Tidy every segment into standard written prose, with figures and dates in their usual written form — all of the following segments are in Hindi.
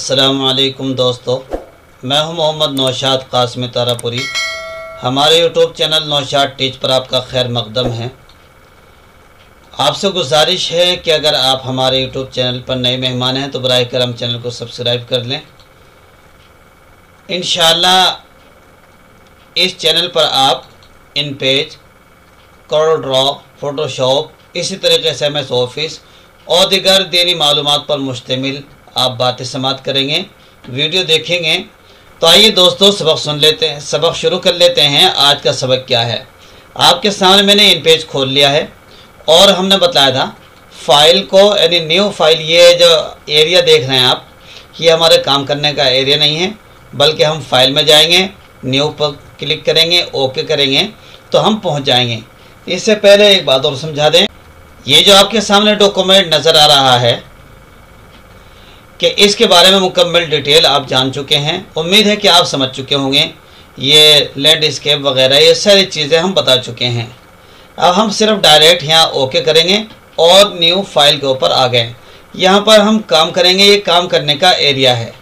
अस्सलामुअलैकुम दोस्तों, मैं हूं मोहम्मद नौशाद कासमी तारापुरी। हमारे यूट्यूब चैनल नौशाद टीच पर आपका खैर मकदम है। आपसे गुजारिश है कि अगर आप हमारे यूट्यूब चैनल पर नए मेहमान हैं तो बराए करम चैनल को सब्सक्राइब कर लें। इंशाअल्लाह इस चैनल पर आप इन पेज, कोड ड्रॉ, फ़ोटोशॉप, इसी तरीके से MS ऑफिस और दीगर दीनी मालूमात पर मुश्तमिल आप बातें समात करेंगे, वीडियो देखेंगे। तो आइए दोस्तों, सबक सुन लेते हैं, सबक शुरू कर लेते हैं। आज का सबक क्या है, आपके सामने मैंने इन पेज खोल लिया है और हमने बताया था फाइल को, यानी न्यू फाइल, ये जो एरिया देख रहे हैं आप, ये हमारे काम करने का एरिया नहीं है, बल्कि हम फाइल में जाएंगे, न्यू पर क्लिक करेंगे, ओके करेंगे तो हम पहुंच जाएंगे। इससे पहले एक बात और समझा दें, ये जो आपके सामने डॉक्यूमेंट नज़र आ रहा है कि इसके बारे में मुकम्मल डिटेल आप जान चुके हैं। उम्मीद है कि आप समझ चुके होंगे। ये लैंडस्केप वगैरह ये सारी चीज़ें हम बता चुके हैं। अब हम सिर्फ डायरेक्ट यहाँ ओके करेंगे और न्यू फाइल के ऊपर आ गए। यहाँ पर हम काम करेंगे, ये काम करने का एरिया है।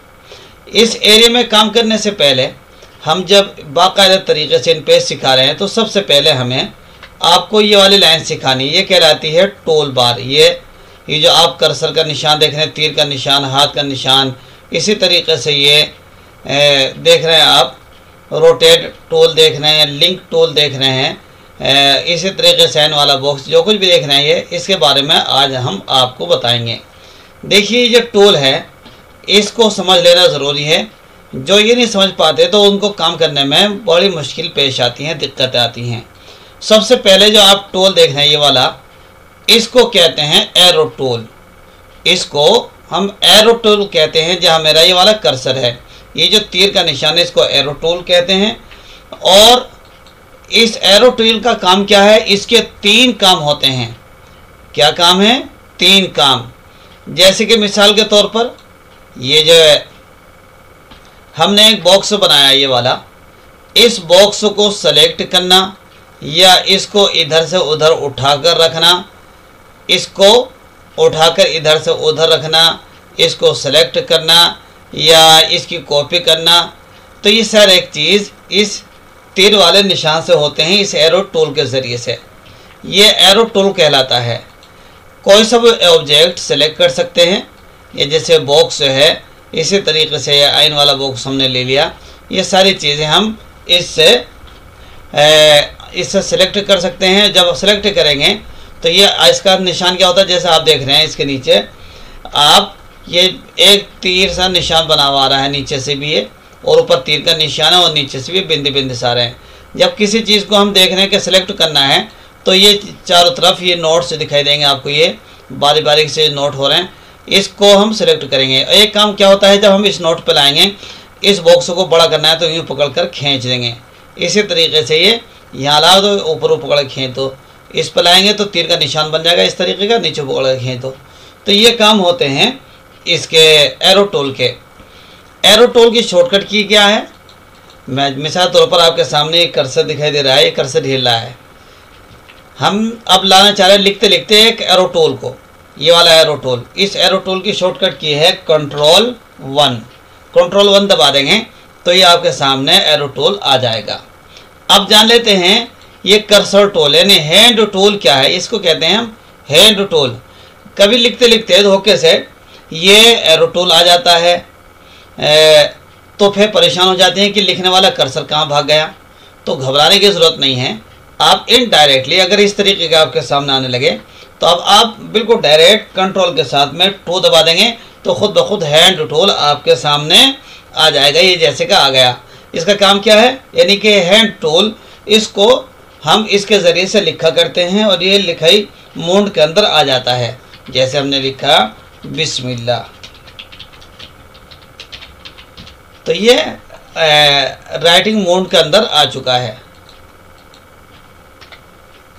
इस एरिया में काम करने से पहले हम जब बाकायदा तरीके से इन पेज सिखा रहे हैं तो सबसे पहले हमें आपको ये वाली लाइन सिखानी, ये कहलाती है टूल बार। ये जो आप कर्सर का निशान देख रहे हैं, तीर का निशान, हाथ का निशान, इसी तरीके से ये देख रहे हैं आप, रोटेट टूल देख रहे हैं, लिंक टूल देख रहे हैं, इसी तरीके से एन वाला बॉक्स, जो कुछ भी देख रहे हैं ये, इसके बारे में आज हम आपको बताएंगे। देखिए ये टूल है, इसको समझ लेना ज़रूरी है। जो ये नहीं समझ पाते तो उनको काम करने में बड़ी मुश्किल पेश आती हैं, दिक्कतें आती हैं। सबसे पहले जो आप टूल देख रहे हैं ये वाला, इसको कहते हैं एरो टूल। इसको हम एरो टूल कहते हैं। जहाँ मेरा ये वाला कर्सर है, ये जो तीर का निशान है, इसको एरो टूल कहते हैं। और इस एरो टूल का काम क्या है, इसके 3 काम होते हैं। क्या काम है? 3 काम। जैसे कि मिसाल के तौर पर ये जो है, हमने एक बॉक्स बनाया ये वाला, इस बॉक्स को सेलेक्ट करना या इसको इधर से उधर उठाकर रखना, इसको उठाकर इधर से उधर रखना, इसको सेलेक्ट करना या इसकी कॉपी करना, तो ये सारे एक चीज़ इस तीर वाले निशान से होते हैं, इस एरो टूल के ज़रिए से। ये एरो टूल कहलाता है। कोई सा भी ऑब्जेक्ट सेलेक्ट कर सकते हैं। ये जैसे बॉक्स है, इसी तरीके से आइन वाला बॉक्स हमने ले लिया। ये सारी चीज़ें हम इससे सेलेक्ट कर सकते हैं। जब सेलेक्ट करेंगे तो ये इसका निशान क्या होता है, जैसे आप देख रहे हैं इसके नीचे आप, ये एक तीर सा निशान बना हुआ आ रहा है, नीचे से भी ये, और ऊपर तीर का निशान है और नीचे से भी बिंदी बिंदी सा रहे हैं। जब किसी चीज़ को हम देख रहे हैं कि सेलेक्ट करना है तो ये चारों तरफ ये नोट्स दिखाई देंगे आपको, ये बारी बारी से नोट हो रहे हैं, इसको हम सेलेक्ट करेंगे। एक काम क्या होता है, जब हम इस नोट पर लाएंगे, इस बॉक्स को बड़ा करना है तो यूँ पकड़ कर खींच देंगे। इसी तरीके से ये यहाँ ला दो, ऊपर पकड़ खींच दो, इस पर लाएंगे तो तीर का निशान बन जाएगा इस तरीके का, नीचे पकड़ कर खींच दो। तो ये काम होते हैं इसके एरो टूल के। एरो टूल की शॉर्टकट की क्या है, मैं मिसाल तौर पर आपके सामने एक कर्सर दिखाई दे रहा है, ये कर्सर हिल रहा है। हम अब लाना चाह रहे हैं लिखते लिखते एक एरो टूल को, ये वाला एरो टूल। इस एरो टूल की शॉर्टकट की है Ctrl+1। Ctrl+1 दबा देंगे तो ये आपके सामने एरो टूल आ जाएगा। अब जान लेते हैं ये कर्सर टूल यानी हैंड टूल क्या है। इसको कहते हैं हम हैंड टूल। कभी लिखते लिखते धोखे से ये एरो टूल आ जाता है तो फिर परेशान हो जाते हैं कि लिखने वाला कर्सर कहाँ भाग गया। तो घबराने की ज़रूरत नहीं है। आप इनडायरेक्टली अगर इस तरीके का आपके सामने आने लगे तो अब आप बिल्कुल डायरेक्ट कंट्रोल के साथ में 2 दबा देंगे तो खुद ब खुद हैंड टूल आपके सामने आ जाएगा। ये जैसे का आ गया। इसका काम क्या है, यानी कि हैंड टूल, इसको हम इसके ज़रिए से लिखा करते हैं और ये लिखाई मोड के अंदर आ जाता है। जैसे हमने लिखा बिस्मिल्लाह, तो ये राइटिंग मोड के अंदर आ चुका है।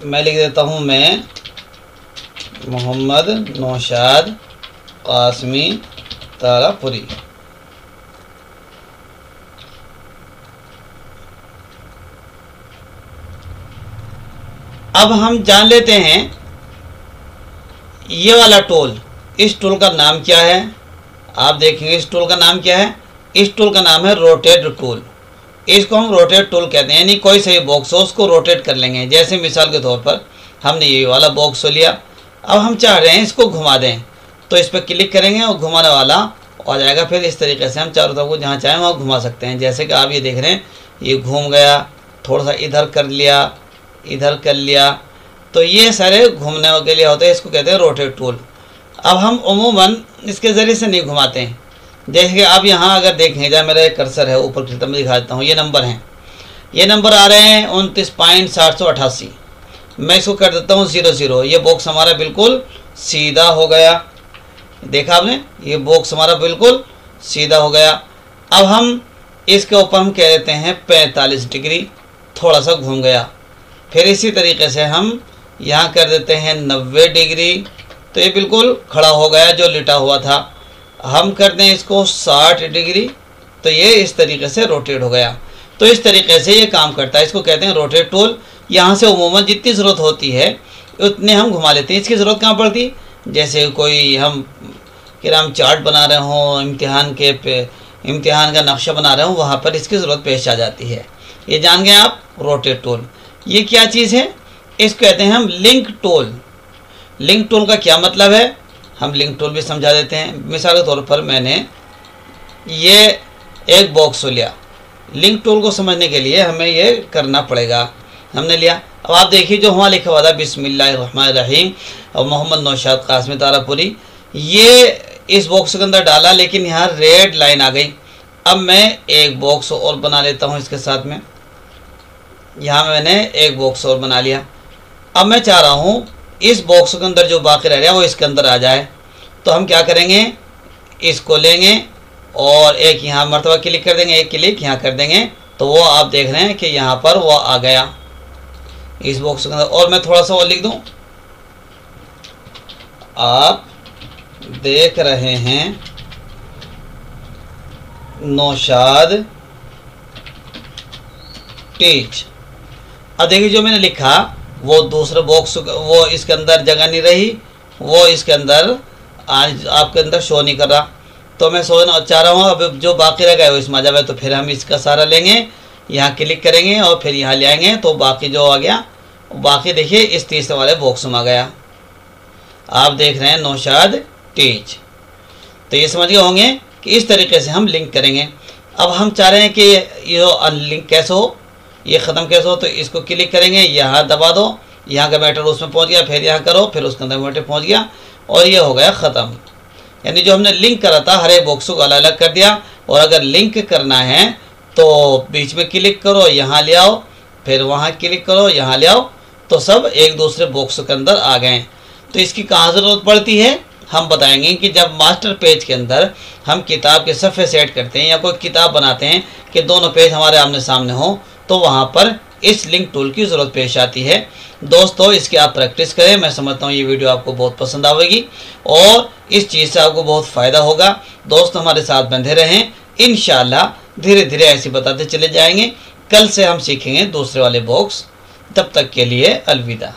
मैं लिख देता हूँ, मैं मोहम्मद नौशाद कासमी तारापुरी। अब हम जान लेते हैं ये वाला टूल, इस टूल का नाम क्या है। आप देखेंगे इस टूल का नाम क्या है, इस टूल का नाम है रोटेट टूल। इसको हम रोटेट टूल कहते हैं, यानी कोई सही बॉक्स हो उसको रोटेट कर लेंगे। जैसे मिसाल के तौर पर हमने ये वाला बॉक्स लिया, अब हम चाह रहे हैं इसको घुमा दें, तो इस पर क्लिक करेंगे और घुमाने वाला आ जाएगा। फिर इस तरीके से हम चारों तरफ को जहाँ चाहें वहाँ घुमा सकते हैं। जैसे कि आप ये देख रहे हैं, ये घूम गया, थोड़ा सा इधर कर लिया, इधर कर लिया, तो ये सारे घूमने के लिए होते हैं, इसको कहते हैं रोटेट टूल। अब हम उमूमन इसके ज़रिए से नहीं घुमाते हैं। जैसे कि आप यहाँ अगर देखेंगे, जहाँ मेरा कर्सर है ऊपर की तरफ मैं दिखा देता हूँ, ये नंबर हैं, ये नंबर आ रहे हैं 29.788। मैं इसको कर देता हूँ 00। ये बॉक्स हमारा बिल्कुल सीधा हो गया, देखा आपने, ये बॉक्स हमारा बिल्कुल सीधा हो गया। अब हम इसके ऊपर हम कह देते हैं 45 डिग्री, थोड़ा सा घूम गया। फिर इसी तरीके से हम यहाँ कर देते हैं 90 डिग्री, तो ये बिल्कुल खड़ा हो गया जो लिटा हुआ था। हम करते हैं इसको 60 डिग्री, तो ये इस तरीके से रोटेट हो गया। तो इस तरीके से ये काम करता है, इसको कहते हैं रोटेट टूल। यहाँ से उमूमन जितनी ज़रूरत होती है उतने हम घुमा लेते हैं, इसकी ज़रूरत कहाँ पड़ती, जैसे कोई हम किराम चार्ट बना रहे हों, इम्तिहान का नक्शा बना रहे हों, वहाँ पर इसकी ज़रूरत पेश आ जाती है। ये जान गए आप रोटेट टूल। ये क्या चीज़ है, इसको कहते हैं हम लिंक टूल। लिंक टूल का क्या मतलब है, हम लिंक टूल भी समझा देते हैं। मिसाल के तौर पर मैंने ये एक बॉक्स लिया, लिंक टूल को समझने के लिए हमें ये करना पड़ेगा। हमने लिया, अब आप देखिए जो वहाँ लिखा हुआ था बिस्मिल्लाहिर्रहमानिर्रहीम और मोहम्मद नौशाद कासमी तारापुरी, ये इस बॉक्स के अंदर डाला, लेकिन यहाँ रेड लाइन आ गई। अब मैं एक बॉक्स और बना लेता हूँ इसके साथ में, यहाँ मैंने एक बॉक्स और बना लिया। अब मैं चाह रहा हूँ इस बॉक्स के अंदर जो बाकी रह गया वो इसके अंदर आ जाए, तो हम क्या करेंगे, इसको लेंगे और एक यहाँ मरतबा क्लिक कर देंगे, एक क्लिक यहाँ कर देंगे, तो वो आप देख रहे हैं कि यहाँ पर वो आ गया इस बॉक्स के अंदर। और मैं थोड़ा सा और लिख दूँ, आप देख रहे हैं नौशाद टीच। अब देखिए जो मैंने लिखा वो दूसरे बॉक्स, वो इसके अंदर जगह नहीं रही, वो इसके अंदर आज आपके अंदर शो नहीं कर रहा। तो मैं सोचना चाह रहा हूँ अब जो बाकी रह गया वो इसमें आ जाए, तो फिर हम इसका सारा लेंगे, यहाँ क्लिक करेंगे और फिर यहाँ ले आएंगे, तो बाकी जो आ गया, बाकी देखिए इस तीसरे वाले बॉक्स में आ गया। आप देख रहे हैं नौशाद टीच। तो ये समझ गए होंगे कि इस तरीके से हम लिंक करेंगे। अब हम चाह रहे हैं कि ये अनलिंक कैसे हो, ये ख़त्म कैसे हो, तो इसको क्लिक करेंगे, यहाँ दबा दो, यहाँ का मैटर उसमें पहुँच गया, फिर यहाँ करो, फिर उसके अंदर मैटर पहुँच गया और ये हो गया ख़त्म। यानी जो हमने लिंक करा था हर एक बॉक्स को अलग अलग कर दिया। और अगर लिंक करना है तो बीच में क्लिक करो, यहाँ ले आओ, फिर वहाँ क्लिक करो, यहाँ ले आओ, तो सब एक दूसरे बॉक्स के अंदर आ गए। तो इसकी कहाँ ज़रूरत पड़ती है, हम बताएंगे कि जब मास्टर पेज के अंदर हम किताब के सफ़े सेट करते हैं या कोई किताब बनाते हैं कि दोनों पेज हमारे आमने सामने हों, तो वहाँ पर इस लिंक टूल की ज़रूरत पेश आती है। दोस्तों इसकी आप प्रैक्टिस करें, मैं समझता हूँ ये वीडियो आपको बहुत पसंद आएगी और इस चीज़ से आपको बहुत फ़ायदा होगा। दोस्त हमारे साथ बंधे रहें, इंशाअल्लाह धीरे धीरे ऐसे बताते चले जाएंगे। कल से हम सीखेंगे दूसरे वाले बॉक्स। तब तक के लिए अलविदा।